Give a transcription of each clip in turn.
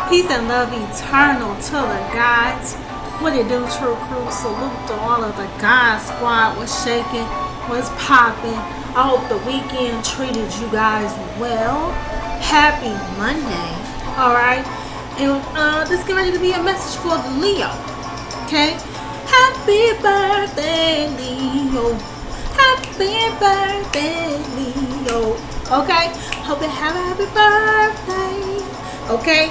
Peace and love eternal to the gods. What it do, True Crew? Salute to all of the God Squad. What's shaking? What's popping? I hope the weekend treated you guys well. Happy Monday. Alright? And this is ready to be a message for the Leo. Okay? Happy birthday, Leo. Happy birthday, Leo. Okay? Hope you have a happy birthday. Okay?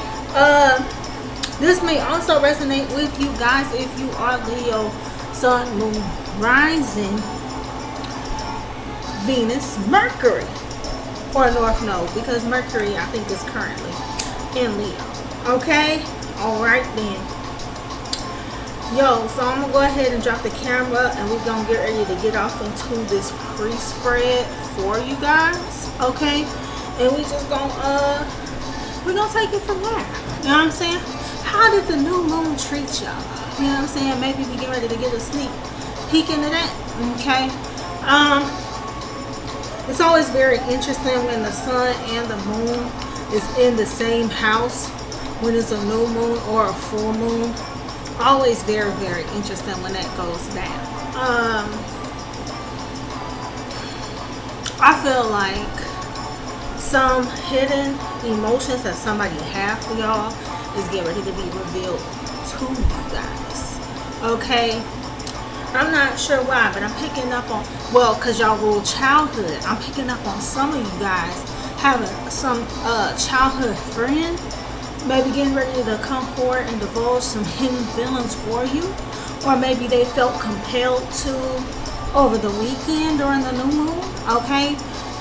This may also resonate with you guys if you are Leo, Sun, Moon, Rising, Venus, Mercury, or North Node, because Mercury I think is currently in Leo. Okay? Alright then. Yo, so I'm gonna go ahead and drop the camera and we're gonna get ready to get off into this pre-spread for you guys. Okay? And we just gonna we're gonna take it from there. You know what I'm saying? How did the new moon treat y'all? You know what I'm saying? Maybe we get ready to get a sneak peek into that. Okay. It's always very interesting when the sun and the moon is in the same house, when it's a new moon or a full moon. Always very, very interesting when that goes down. I feel like some hidden emotions that somebody have for y'all is getting ready to be revealed to you guys. Okay? I'm not sure why, but I'm picking up on, well, because y'all rule childhood, I'm picking up on some of you guys having some childhood friend maybe getting ready to come forward and divulge some hidden feelings for you, or maybe they felt compelled to over the weekend during the new moon. Okay?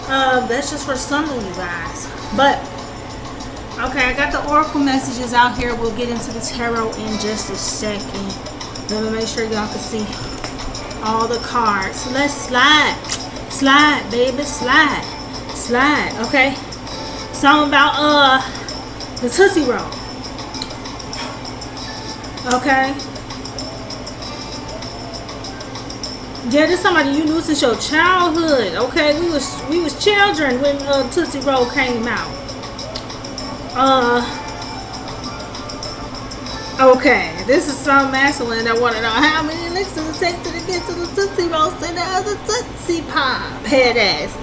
That's just for some of you guys. But okay, I got the oracle messages out here. We'll get into the tarot in just a second. Let me make sure y'all can see all the cards. Let's slide. Slide, baby, slide. Slide, okay? Something about the Tootsie Roll. Okay? Yeah, this is somebody you knew since your childhood. Okay, we was children when Tootsie Roll came out. Okay, this is some masculine that want to know how many licks does it take to get to the Tootsie Roll and the other Tootsie Pop head ass.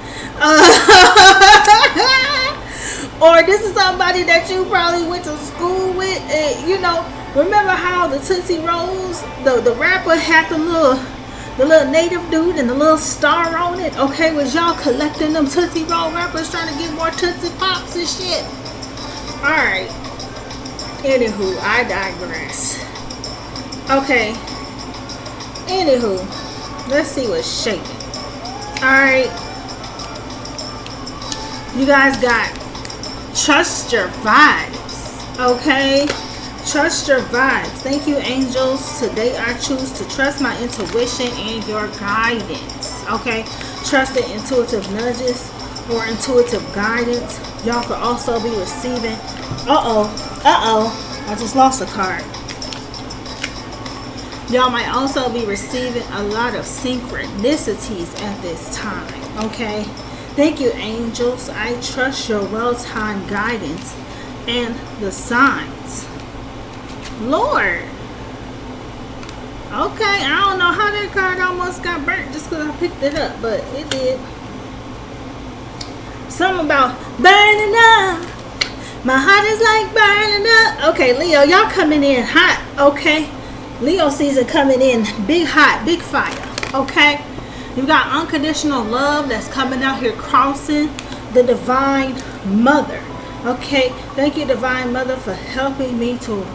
Or this is somebody that you probably went to school with, and you know, remember how the Tootsie Rolls, the rapper had the little native dude and the little star on it. Okay, was y'all collecting them Tootsie Roll rappers trying to get more Tootsie Pops and shit? Alright. Anywho, I digress. Okay. Anywho, let's see what's shaking. Alright. You guys got trust your vibes. Okay? Trust your vibes. Thank you, angels. Today I choose to trust my intuition and your guidance. Okay? Trust the intuitive nudges or intuitive guidance. Y'all could also be receiving. I just lost a card. Y'all might also be receiving a lot of synchronicities at this time. Okay? Thank you, angels. I trust your well-timed guidance and the signs. Lord. Okay, I don't know how that card almost got burnt just because I picked it up, but it did. Something about burning up. My heart is like burning up. Okay, Leo, y'all coming in hot. Okay, Leo season coming in big hot, big fire. Okay, you got unconditional love that's coming out here crossing the Divine Mother. Okay, thank you, Divine Mother, for helping me to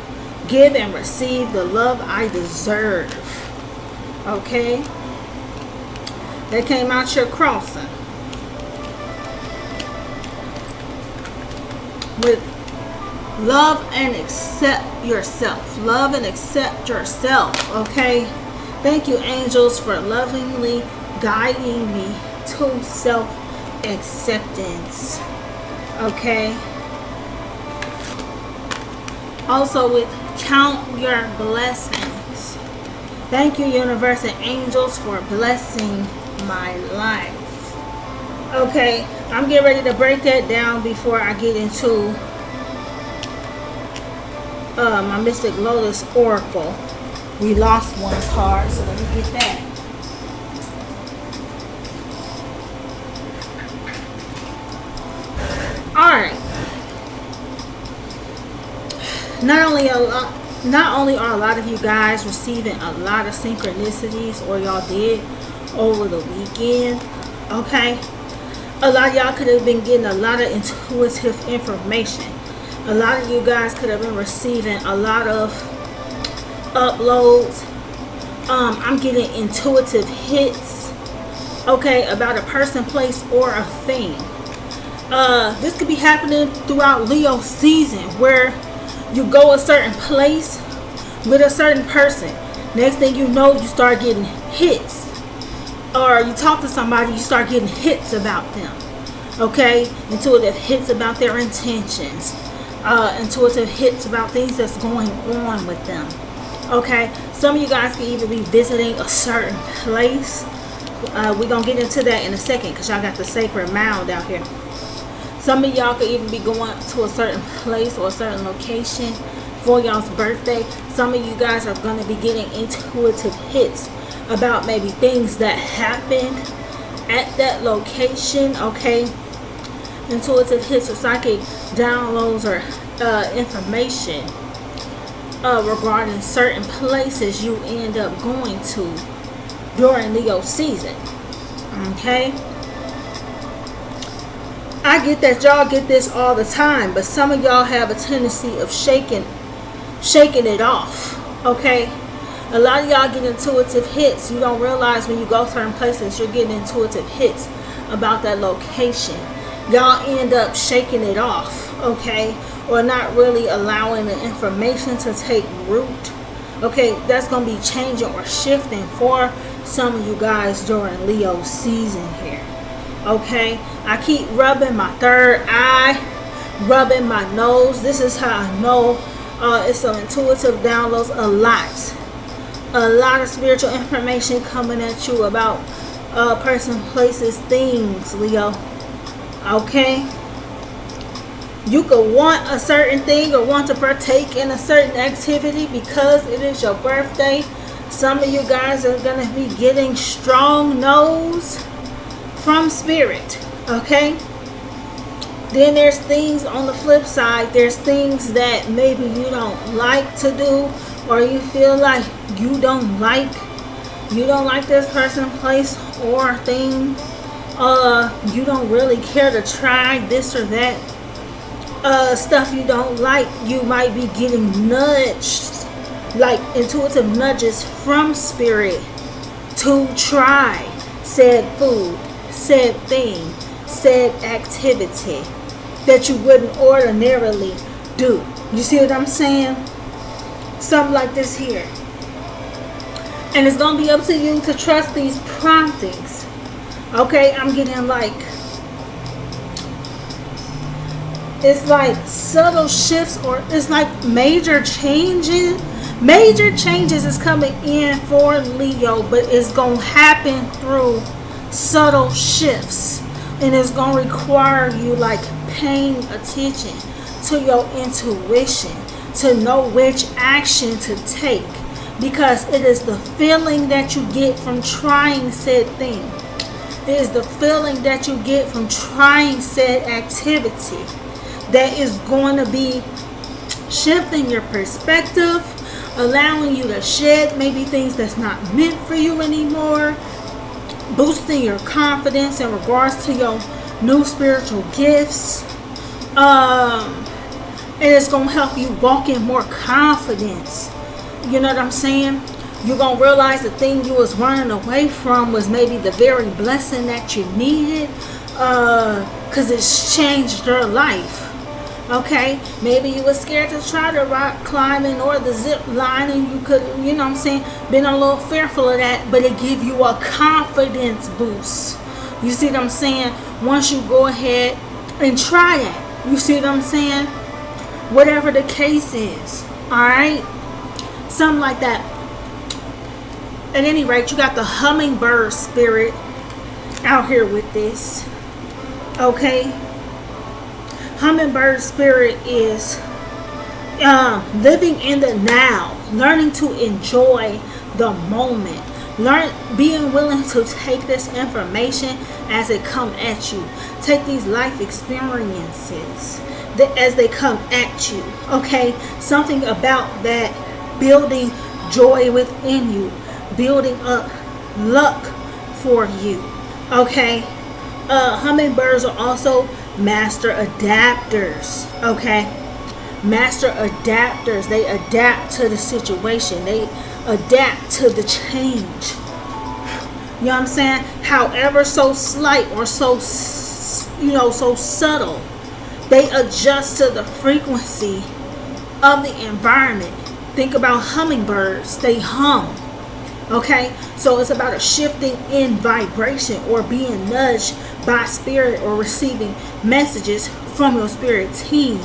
give and receive the love I deserve. Okay, that came out here crossing with love and accept yourself. Love and accept yourself. Okay, thank you, angels, for lovingly guiding me to self-acceptance. Okay, also with count your blessings. Thank you, universe and angels, for blessing my life. Okay, I'm getting ready to break that down before I get into my Mystic Lotus Oracle. We lost one card, so let me get that. Alright. Not only are a lot of you guys receiving a lot of synchronicities, or y'all did over the weekend, okay? A lot of y'all could have been getting a lot of intuitive information. A lot of you guys could have been receiving a lot of uploads. I'm getting intuitive hits, okay, about a person, place, or a thing. This could be happening throughout Leo season, where you go a certain place with a certain person. Next thing you know, you start getting hits. Or you talk to somebody, you start getting hits about them. Okay? Intuitive hits about their intentions. Intuitive hits about things that's going on with them. Okay? Some of you guys can even be visiting a certain place. We're going to get into that in a second, because y'all got the sacred mound out here. Some of y'all could even be going to a certain place or a certain location for y'all's birthday. Some of you guys are going to be getting intuitive hits about maybe things that happened at that location, okay? Intuitive hits or psychic downloads or information regarding certain places you end up going to during Leo season, okay? I get that y'all get this all the time, but some of y'all have a tendency of shaking it off, okay? A lot of y'all get intuitive hits. You don't realize when you go certain places, you're getting intuitive hits about that location. Y'all end up shaking it off, okay? Or not really allowing the information to take root. Okay, that's going to be changing or shifting for some of you guys during Leo season here. Okay, I keep rubbing my third eye, rubbing my nose. This is how I know it's some intuitive downloads. A lot of spiritual information coming at you about person, places, things, Leo. Okay, you could want a certain thing or want to partake in a certain activity because it is your birthday. Some of you guys are going to be getting strong no's from spirit, okay? Then there's things on the flip side. There's things that maybe you don't like to do, or you feel like you don't like this person, place, or thing. You don't really care to try this or that stuff you don't like. You might be getting nudged, like intuitive nudges from spirit to try said food, said thing, said activity that you wouldn't ordinarily do. You see what I'm saying? Something like this here. And it's going to be up to you to trust these promptings. Okay, I'm getting like, it's like subtle shifts, or it's like major changes. Major changes is coming in for Leo, but it's going to happen through subtle shifts, and it's going to require you like paying attention to your intuition to know which action to take, because it is the feeling that you get from trying said thing. It is the feeling that you get from trying said activity that is going to be shifting your perspective, allowing you to shed maybe things that's not meant for you anymore, boosting your confidence in regards to your new spiritual gifts. And it's going to help you walk in more confidence. You know what I'm saying? You're going to realize the thing you was running away from was maybe the very blessing that you needed, because it's changed your life. Okay, maybe you were scared to try the rock climbing or the zip line, and you could, you know what I'm saying, been a little fearful of that, but it give you a confidence boost. You see what I'm saying? Once you go ahead and try it, you see what I'm saying? Whatever the case is, all right? Something like that. At any rate, you got the hummingbird spirit out here with this, okay? Hummingbird spirit is living in the now, learning to enjoy the moment, being willing to take this information as it come at you, take these life experiences as they come at you. Okay, something about that, building joy within you, building up luck for you. Okay, hummingbirds are also master adapters. Okay, master adapters. They adapt to the situation. They adapt to the change. You know what I'm saying? However, so slight or so so subtle, they adjust to the frequency of the environment. Think about hummingbirds. They hum. Okay, so it's about a shifting in vibration or being nudged by spirit or receiving messages from your spirit team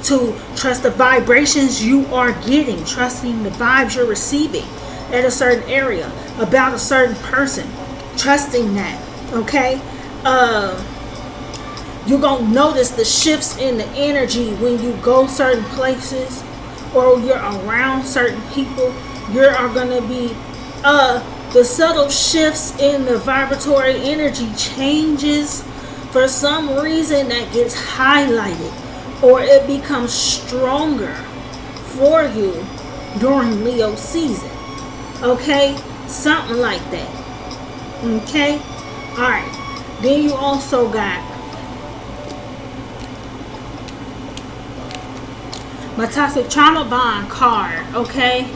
to trust the vibrations you are getting, trusting the vibes you're receiving at a certain area about a certain person, trusting that. Okay, you're gonna notice the shifts in the energy when you go certain places or you're around certain people. You are gonna be the subtle shifts in the vibratory energy changes for some reason that gets highlighted or it becomes stronger for you during Leo season. Okay, something like that. Okay, all right. Then you also got my toxic trauma bond card. Okay,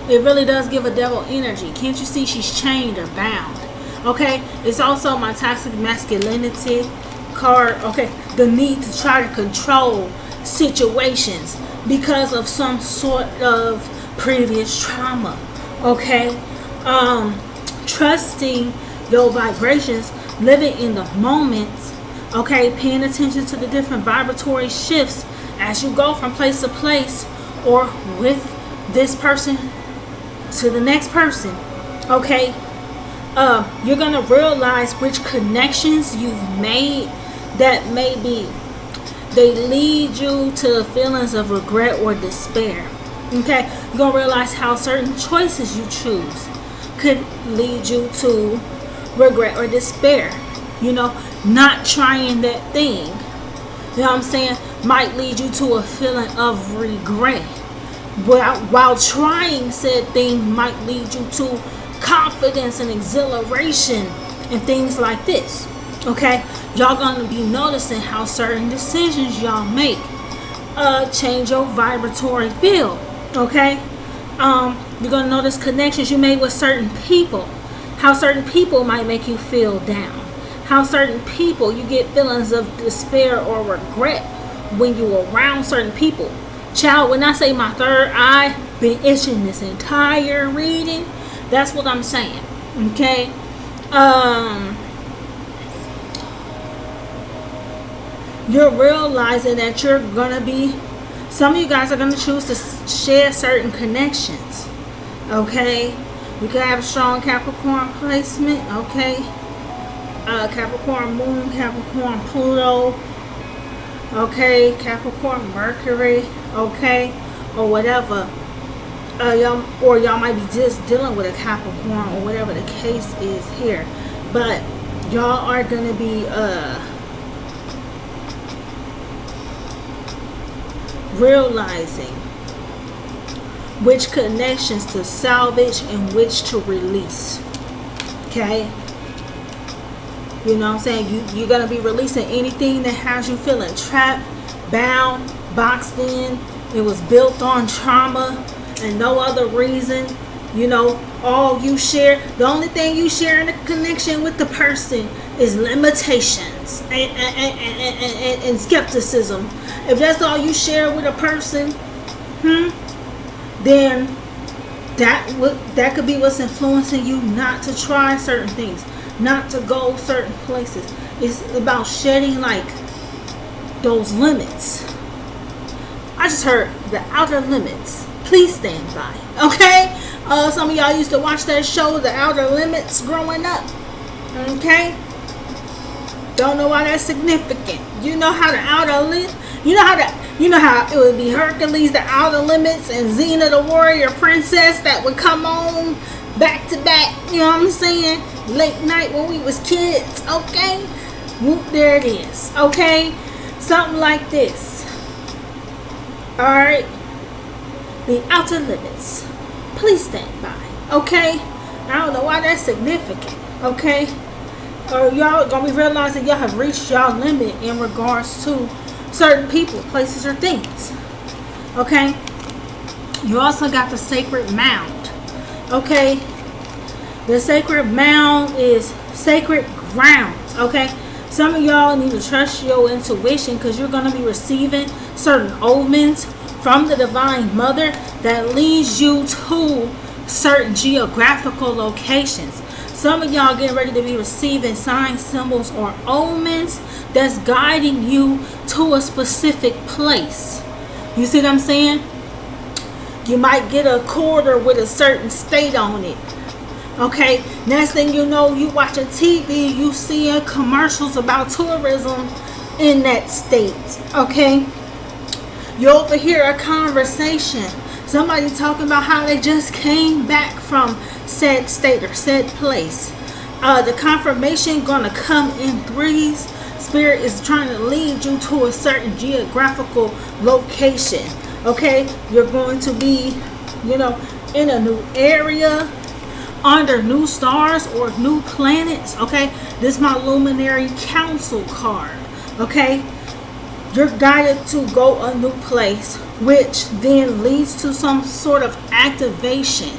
it really does give a devil energy. Can't you see she's chained or bound? Okay, it's also my toxic masculinity card. Okay, the need to try to control situations because of some sort of previous trauma. Okay, trusting your vibrations, living in the moment. Okay, paying attention to the different vibratory shifts as you go from place to place or with this person to the next person. Okay, you're gonna realize which connections you've made that maybe they lead you to feelings of regret or despair. Okay, you're gonna realize how certain choices you choose could lead you to regret or despair. You know, not trying that thing, you know what I'm saying, might lead you to a feeling of regret. While trying said thing might lead you to confidence and exhilaration and things like this. Okay, y'all gonna be noticing how certain decisions y'all make change your vibratory field. Okay, you're gonna notice connections you made with certain people, how certain people might make you feel down, how certain people you get feelings of despair or regret when you're around certain people. Child, when I say my third eye been itching this entire reading, that's what I'm saying. Okay, you're realizing that you're gonna be, some of you guys are gonna choose to share certain connections. Okay, you could have a strong Capricorn placement. Okay, Capricorn Moon, Capricorn Pluto. Okay, Capricorn Mercury. Okay, or whatever. Y'all might be just dealing with a Capricorn or whatever the case is here, but y'all are gonna be realizing which connections to salvage and which to release. Okay, you know what I'm saying, you're gonna be releasing anything that has you feeling trapped, bound, boxed in. It was built on trauma and no other reason. You know, all you share, the only thing you share in the connection with the person is limitations and skepticism. If that's all you share with a person, then that could be what's influencing you not to try certain things, not to go certain places. It's about shedding like those limits. I just heard the outer limits. Please stand by. Okay? Some of y'all used to watch that show, The Outer Limits, growing up. Okay? Don't know why that's significant. You know how the outer limit, you know how You know how it would be Hercules, the Outer Limits, and Xena, the Warrior Princess that would come on back to back. You know what I'm saying? Late night when we was kids. Okay? Whoop, there it is. Okay? Something like this. Alright? The Outer Limits. Please stand by. Okay? I don't know why that's significant. Okay? Or y'all gonna be realizing y'all have reached y'all limit in regards to certain people, places, or things. Okay? You also got the sacred mound. Okay? The sacred mound is sacred grounds. Okay? Some of y'all need to trust your intuition because you're going to be receiving certain omens from the Divine Mother that leads you to certain geographical locations. Some of y'all getting ready to be receiving signs, symbols, or omens that's guiding you to a specific place. You see what I'm saying? You might get a quarter with a certain state on it. Okay, next thing you know, you watching TV, you seeing commercials about tourism in that state. Okay, you overhear a conversation, somebody talking about how they just came back from said state or said place. The confirmation gonna come in threes. Spirit is trying to lead you to a certain geographical location. Okay, you're going to be, in a new area, under new stars or new planets. Okay, this is my luminary council card. Okay, you're guided to go a new place, which then leads to some sort of activation,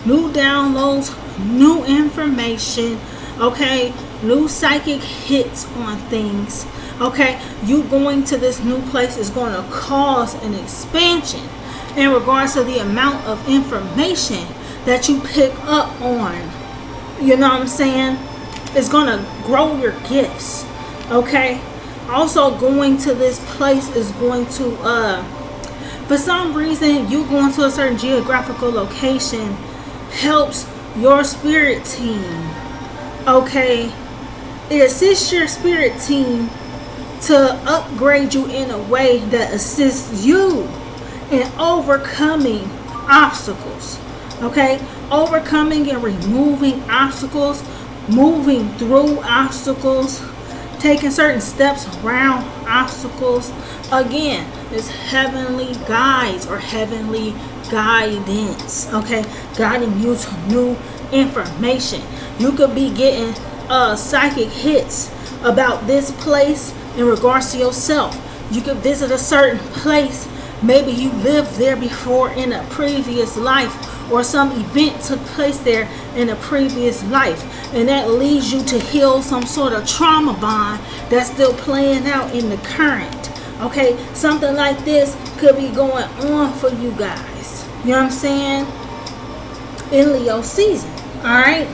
new downloads, new information. Okay, new psychic hits on things. Okay, you going to this new place is going to cause an expansion in regards to the amount of information that you pick up on. You know what I'm saying? It's going to grow your gifts. Okay, also going to this place is going to for some reason you going to a certain geographical location helps your spirit team. Okay, it assists your spirit team to upgrade you in a way that assists you in overcoming obstacles. Okay, overcoming and removing obstacles, moving through obstacles, taking certain steps around obstacles. Again, it's heavenly guides or heavenly guidance. Okay, guiding you to new information. You could be getting psychic hits about this place in regards to yourself. You could visit a certain place. Maybe you lived there before in a previous life, or some event took place there in a previous life, and that leads you to heal some sort of trauma bond that's still playing out in the current. Okay, something like this could be going on for you guys. You know what I'm saying? In Leo season. Alright.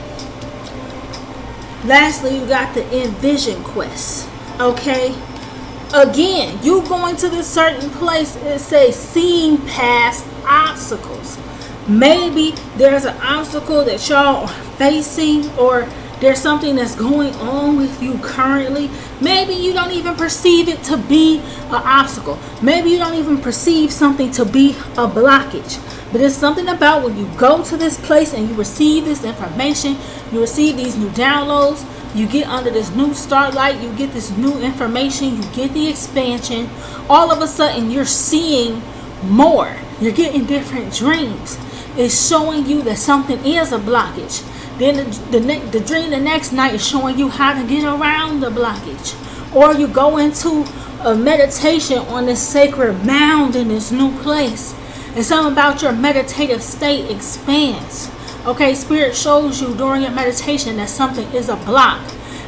Lastly, you got the Envision Quest. Okay. Again, you going to this certain place, it says seeing past obstacles. Maybe there's an obstacle that y'all are facing, or there's something that's going on with you currently. Maybe you don't even perceive it to be an obstacle. Maybe you don't even perceive something to be a blockage. But it's something about when you go to this place and you receive this information, you receive these new downloads, you get under this new starlight, you get this new information, you get the expansion. All of a sudden you're seeing more. You're getting different dreams. It's showing you that something is a blockage. Then the dream the next night is showing you how to get around the blockage. Or you go into a meditation on this sacred mound in this new place, and something about your meditative state expands. Okay, Spirit shows you during your meditation that something is a block,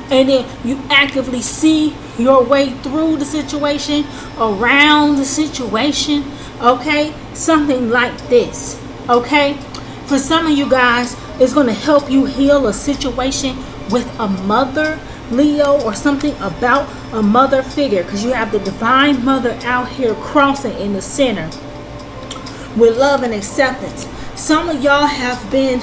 and then you actively see your way through the situation, around the situation. Okay, something like this. Okay, for some of you guys, it's going to help you heal a situation with a mother, Leo, or something about a mother figure, because you have the Divine Mother out here crossing in the center with love and acceptance. Some of y'all have been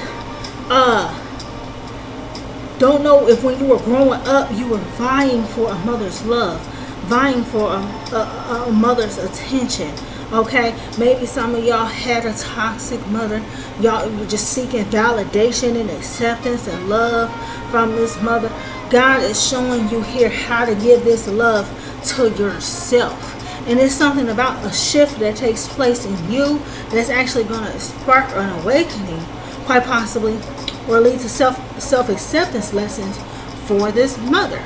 don't know if when you were growing up you were vying for a mother's love, vying for a mother's attention. Okay, maybe some of y'all had a toxic mother. Y'all were just seeking validation and acceptance and love from this mother. God is showing you here how to give this love to yourself. And it's something about a shift that takes place in you that's actually going to spark an awakening, quite possibly, or lead to self-acceptance lessons for this mother.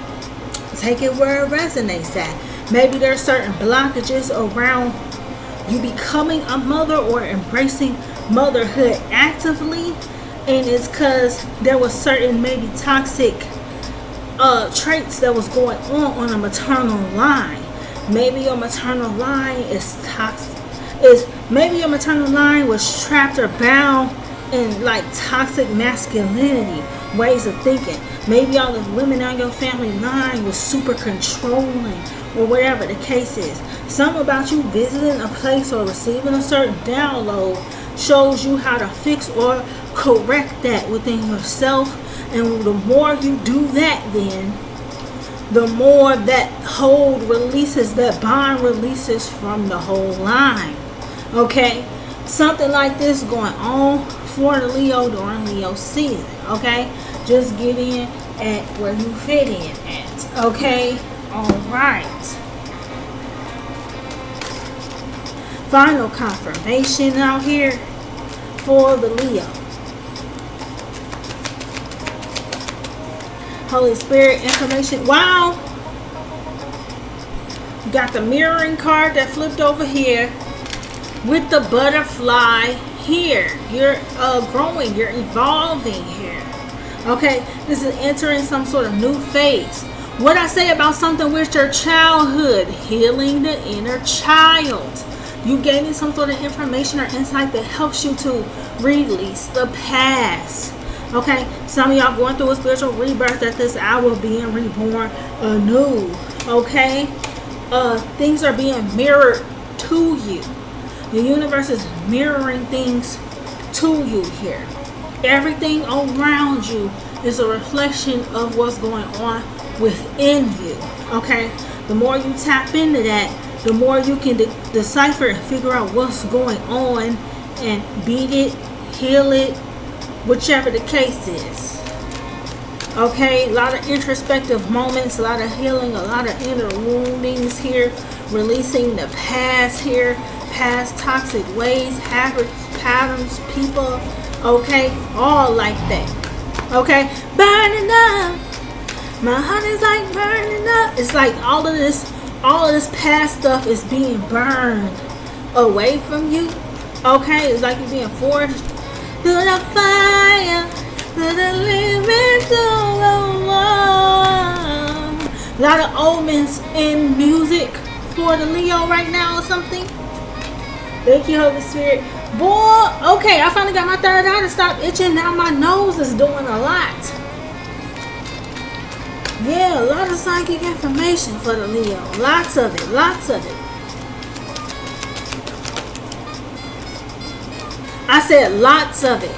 Take it where it resonates at. Maybe there are certain blockages around you becoming a mother or embracing motherhood actively, and it's because there was certain maybe toxic traits that was going on a maternal line. Maybe your maternal line is toxic. Maybe your maternal line was trapped or bound in like toxic masculinity ways of thinking. Maybe all the women on your family line was super controlling, or whatever the case is. Something about you visiting a place or receiving a certain download shows you how to fix or correct that within yourself. And the more you do that, then the more that hold releases, that bond releases from the whole line. Okay? Something like this going on for the Leo during Leo season. Okay? Just get in at where you fit in at. Okay? Alright. Final confirmation out here for the Leo. Holy Spirit information. Wow. You got the mirroring card that flipped over here with the butterfly here. You're growing. You're evolving here. Okay. This is entering some sort of new phase. What I say about something with your childhood, healing the inner child. You gaining some sort of information or insight that helps you to release the past. Okay, some of y'all going through a spiritual rebirth at this hour, being reborn anew. Okay, things are being mirrored to you. The universe is mirroring things to you here. Everything around you is a reflection of what's going on within you. Okay, the more you tap into that, the more you can decipher and figure out what's going on and beat it, heal it, whichever the case is. Okay, a lot of introspective moments, a lot of healing, a lot of inner woundings here, releasing the past here, past toxic ways, habits, patterns, people. Okay, all like that. Okay, burning up. My heart is like burning up. It's like all of this past stuff is being burned away from you. Okay, it's like you're being forged through the fire, through the living through the wall. A lot of omens in music for the Leo right now or something. Thank you, Holy Spirit. Boy, okay, I finally got my third eye to stop itching. Now my nose is doing a lot. Yeah, a lot of psychic information for the Leo. Lots of it. Lots of it. I said lots of it.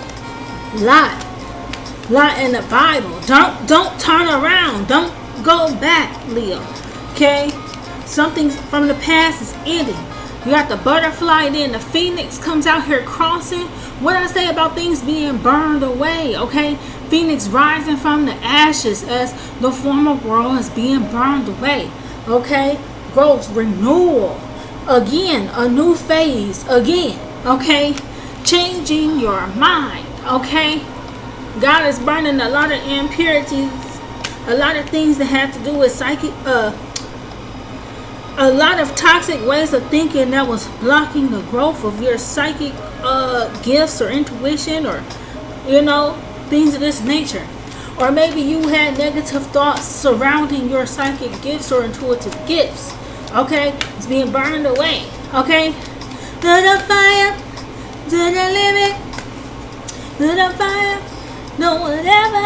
Lot in the Bible. Don't turn around. Don't go back, Leo. Okay? Something from the past is ending. You got the butterfly, then the phoenix comes out here crossing. What I say about things being burned away, okay? Phoenix rising from the ashes as the former world is being burned away, okay? Growth, renewal, again, a new phase, again, okay? Changing your mind, okay? God is burning a lot of impurities, a lot of things that have to do with psychic, a lot of toxic ways of thinking that was blocking the growth of your psychic gifts or intuition, or things of this nature. Or maybe you had negative thoughts surrounding your psychic gifts or intuitive gifts. Okay, it's being burned away. Okay, to the fire, to the limit, to the fire, no whatever.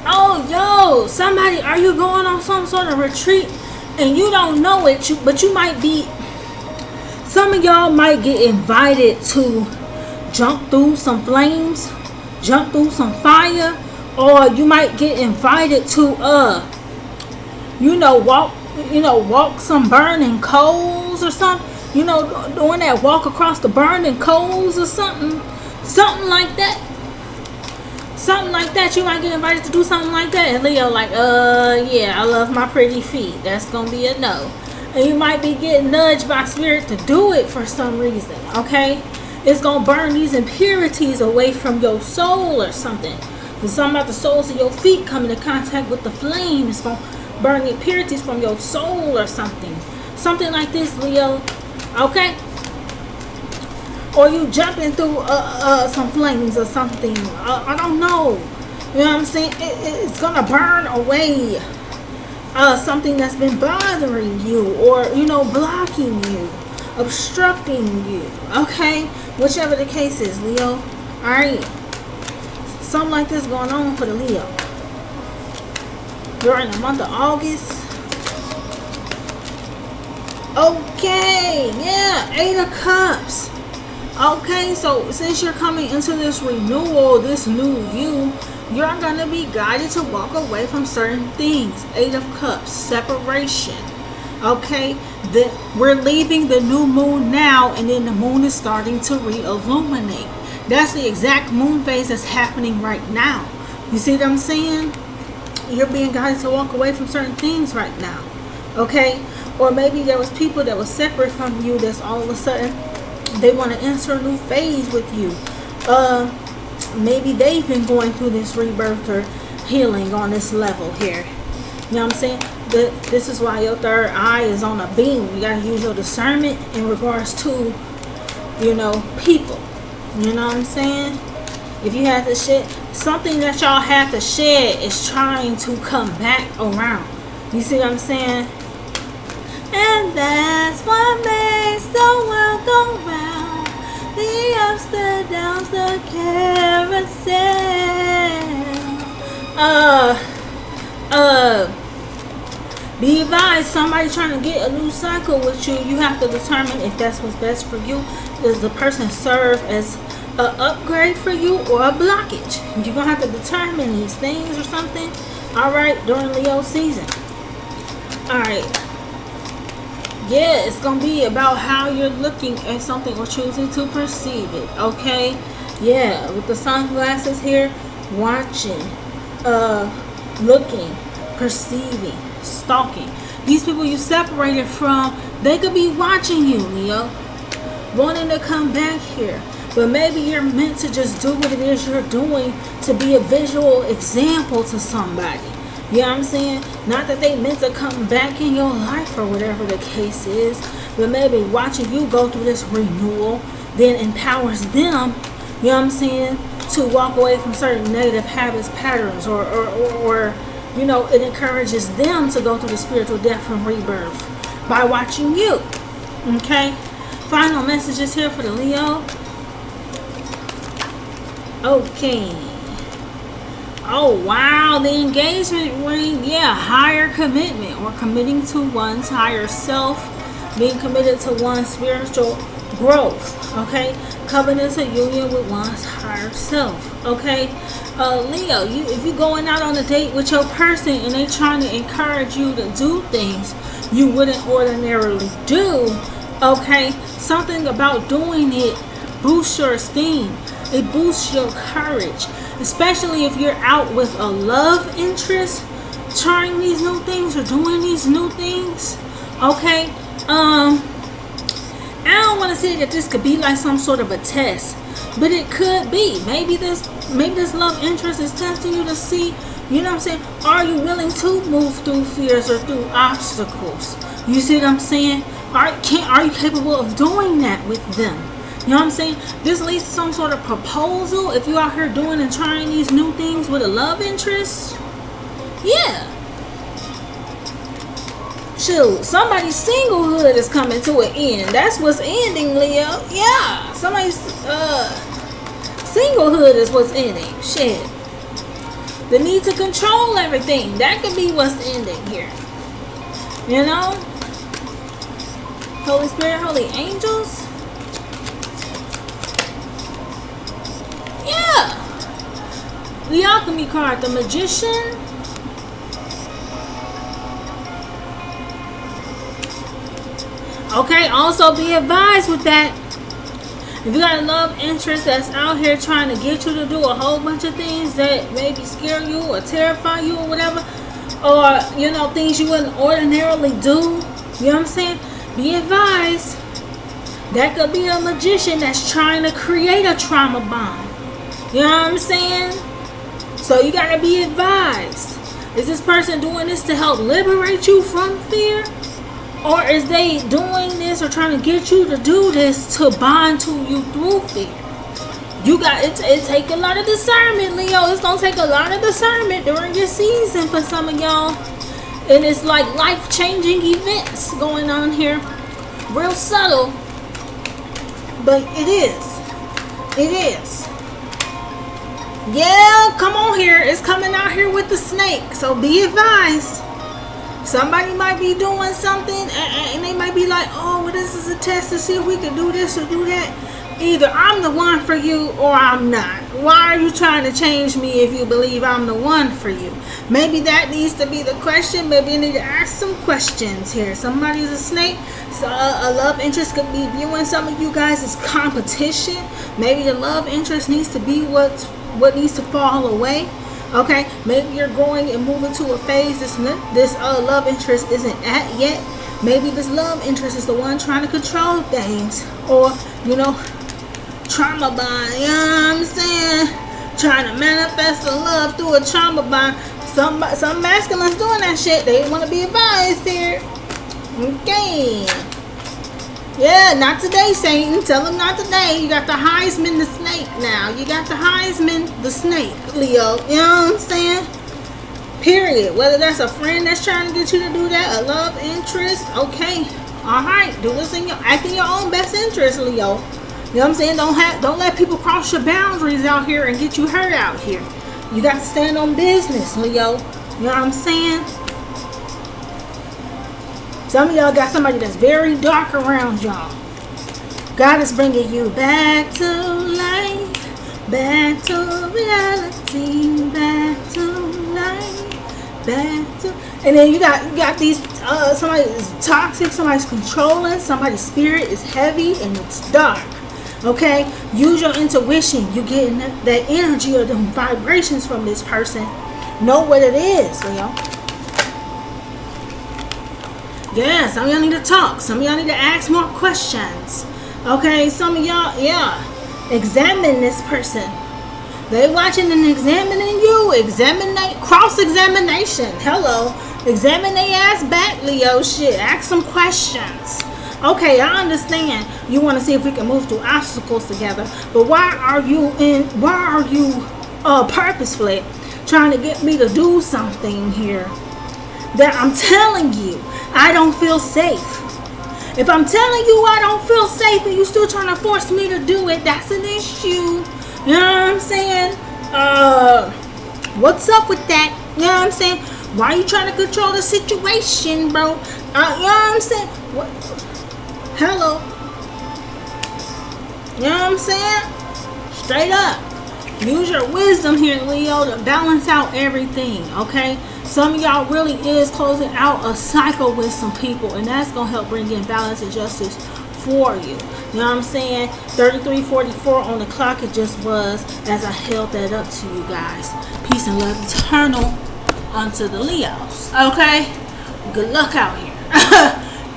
Oh, yo, somebody, are you going on some sort of retreat? And you don't know it, but you might be. Some of y'all might get invited to jump through some flames, jump through some fire, or you might get invited to walk walk some burning coals or something. Doing that walk across the burning coals or something. Something like that. Something like that. You might get invited to do something like that. And Leo like, yeah, I love my pretty feet. That's going to be a no. And you might be getting nudged by spirit to do it for some reason. Okay? It's going to burn these impurities away from your soul or something. Because something about the soles of your feet come into contact with the flame. It's going to burn the impurities from your soul or something. Something like this, Leo. Okay? Or you jumping through some flames or something. I don't know. You know what I'm saying? It's going to burn away something that's been bothering you. Or, blocking you. Obstructing you. Okay? Whichever the case is, Leo. Alright? Something like this going on for the Leo. During the month of August. Okay. Yeah. 8 of Cups. Okay, so since you're coming into this renewal, this new you, you're going to be guided to walk away from certain things. 8 of Cups, separation. Okay, we're leaving the new moon now, and then the moon is starting to re-illuminate. That's the exact moon phase that's happening right now. You see what I'm saying? You're being guided to walk away from certain things right now. Okay, or maybe there was people that were separate from you that's all of a sudden they want to enter a new phase with you. Maybe they've been going through this rebirth or healing on this level here. You know what I'm saying? This is why your third eye is on a beam. You got to use your discernment in regards to, people. You know what I'm saying? If you have to shed, something that y'all have to shed is trying to come back around. You see what I'm saying? And that's what makes the world go round. The ups, the downs, the carousel. Be advised, somebody trying to get a new cycle with you, you have to determine if that's what's best for you. Does the person serve as an upgrade for you or a blockage? You're going to have to determine these things or something. Alright, during Leo season. Alright. Yeah, it's going to be about how you're looking at something or choosing to perceive it. Okay? Yeah, with the sunglasses here, watching, looking, perceiving, stalking. These people you separated from, they could be watching you, Leo, wanting to come back here. But maybe you're meant to just do what it is you're doing to be a visual example to somebody. You know what I'm saying? Not that they meant to come back in your life or whatever the case is, but maybe watching you go through this renewal then empowers them, you know what I'm saying, to walk away from certain negative habits, patterns, or it encourages them to go through the spiritual death and rebirth by watching you. Okay? Final messages here for the Leo. Okay. Oh, wow. The engagement ring. Yeah, higher commitment or committing to one's higher self. Being committed to one's spiritual growth. Okay? Covenants of union with one's higher self. Okay? Leo, if you're going out on a date with your person and they trying to encourage you to do things you wouldn't ordinarily do, okay? Something about doing it boosts your esteem. It boosts your courage. Especially if you're out with a love interest, trying these new things or doing these new things. Okay? I don't want to say that this could be like some sort of a test, but it could be. Maybe this love interest is testing you to see, you know what I'm saying? Are you willing to move through fears or through obstacles? You see what I'm saying? Are you capable of doing that with them? You know what I'm saying? This leads to some sort of proposal if you're out here doing and trying these new things with a love interest. Yeah. Shoot, somebody's singlehood is coming to an end. That's what's ending, Leo. Yeah. Somebody's singlehood is what's ending. Shit. The need to control everything. That could be what's ending here. You know? Holy Spirit, holy angels. Yeah. The alchemy card, the magician. Okay, also be advised with that. If you got a love interest that's out here trying to get you to do a whole bunch of things that maybe scare you or terrify you or whatever, or things you wouldn't ordinarily do, you know what I'm saying? Be advised. That could be a magician that's trying to create a trauma bond. You know what I'm saying? So you gotta be advised. Is this person doing this to help liberate you from fear? Or is they doing this or trying to get you to do this to bond to you through fear? You got it take a lot of discernment, Leo. It's gonna take a lot of discernment during this season for some of y'all. And it's like life-changing events going on here. Real subtle. But it is. It is. Yeah, come on here. It's coming out here with the snake. So be advised. Somebody might be doing something and they might be like, oh, well, this is a test to see if we can do this or do that. Either I'm the one for you or I'm not. Why are you trying to change me if you believe I'm the one for you? Maybe that needs to be the question. Maybe you need to ask some questions here. Somebody's a snake. So a love interest could be viewing some of you guys as competition. Maybe the love interest needs to be what needs to fall away. Okay, maybe you're growing and moving to a phase this love interest isn't at yet. Maybe this love interest is the one trying to control things, or trauma bond. You know what I'm saying? Trying to manifest the love through a trauma bond. Some masculines doing that shit. They want to be advised here. Okay. Yeah, not today, Satan. Tell them not today. You got the Heisman the snake now. You got the Heisman the snake, Leo. You know what I'm saying? Period. Whether that's a friend that's trying to get you to do that, a love interest, okay. Alright. Do this act in your own best interest, Leo. You know what I'm saying? Don't let people cross your boundaries out here and get you hurt out here. You got to stand on business, Leo. You know what I'm saying? Some of y'all got somebody that's very dark around y'all. God is bringing you back to life, back to reality, back to life, back to. And then you got these somebody's toxic, somebody's controlling, somebody's spirit is heavy and it's dark. Okay, use your intuition. You getting that energy or the vibrations from this person. Know what it is, Leo. Yeah, some of y'all need to talk. Some of y'all need to ask more questions. Okay, some of y'all, yeah. Examine this person. They watching and examining you. Cross-examination. Hello. Examine their ass back, Leo. Shit. Ask some questions. Okay, I understand. You want to see if we can move through obstacles together. But why are you purposefully trying to get me to do something here that I'm telling you I don't feel safe? If I'm telling you I don't feel safe and you still trying to force me to do it, that's an issue. You know what I'm saying? What's up with that? You know what I'm saying? Why are you trying to control the situation, bro? You know what I'm saying? What? Hello. You know what I'm saying? Straight up. Use your wisdom here, Leo, to balance out everything, okay? Some of y'all really is closing out a cycle with some people, and that's going to help bring in balance and justice for you. You know what I'm saying? 33:44 on the clock it just was as I held that up to you guys. Peace and love eternal unto the Leos, okay? Good luck out here.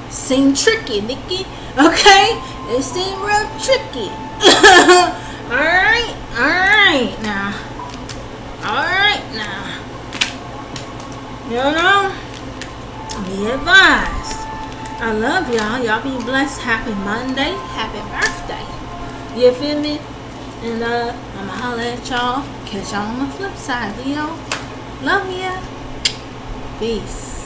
Seem tricky, Nicky, okay? It seemed real tricky. Alright now. You know? Be advised. I love y'all. Y'all be blessed. Happy Monday. Happy birthday. You feel me? And I'ma holler at y'all. Catch y'all on the flip side, Leo. Love ya. Peace.